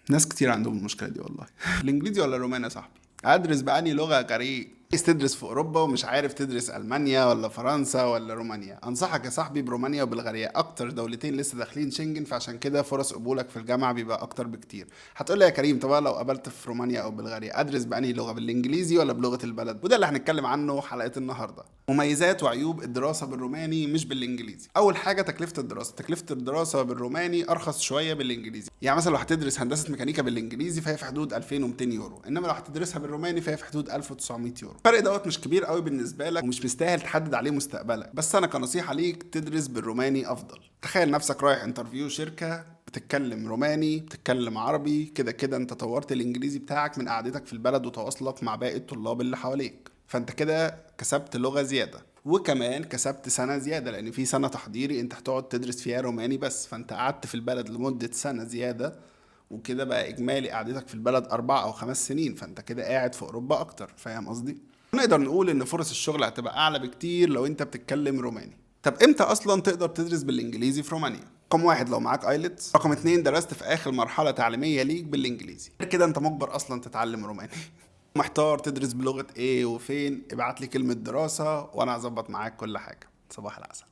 ناس كتير عندهم المشكله دي والله. الانجليزي ولا الروماني يا صاحبي؟ ادرس بأني لغه يا كريم؟ عايز تدرس في اوروبا ومش عارف تدرس المانيا ولا فرنسا ولا رومانيا؟ انصحك يا صاحبي برومانيا وبلغاريا، اكتر دولتين لسه داخلين شنجن، فعشان كده فرص قبولك في الجامعه بيبقى اكتر بكتير. هتقول لي يا كريم طب أنا لو قابلت في رومانيا او بلغاريا ادرس بأني لغه، بالانجليزي ولا بلغه البلد؟ وده اللي هنتكلم عنه حلقه النهارده. مميزات وعيوب الدراسه بالروماني مش بالانجليزي. اول حاجه تكلفه الدراسه. تكلفه الدراسه بالروماني ارخص شويه بالانجليزي. يعني مثلا لو هتدرس هندسه ميكانيكا بالانجليزي فهي في حدود 2200 يورو، انما لو هتدرسها بالروماني فهي في حدود 1900 يورو. الفرق دوت مش كبير قوي بالنسبه لك ومش مستاهل تحدد عليه مستقبلك، بس انا كنصيحه ليك تدرس بالروماني افضل. تخيل نفسك رايح انترفيو شركه بتتكلم روماني بتتكلم عربي، كده كده انت طورت الانجليزي بتاعك من قعدتك في البلد وتواصلك مع باقي الطلاب اللي حواليك، فانت كده كسبت لغة زيادة، وكمان كسبت سنة زيادة لأن في سنة تحضيري أنت هتقعد تدرس فيها روماني بس، فأنت قعدت في البلد لمدة سنة زيادة، وكده بقى إجمالي قعدتك في البلد 4 أو 5 سنين، فأنت كده قاعد في أوروبا أكتر. فاهم قصدي؟ نقدر نقول إن فرص الشغل هتبقى أعلى بكتير لو أنت بتتكلم روماني. طب إمتى أصلا تقدر تدرس بالإنجليزي في رومانيا؟ رقم واحد لو معاك ايلتس، رقم اتنين درست في اخر مرحلة تعليمية ليك بالانجليزي، غير كده انت مجبر اصلا تتعلم روماني. محتار تدرس بلغة ايه وفين؟ ابعت لي كلمة دراسة وانا هظبط معاك كل حاجة. صباح العسل.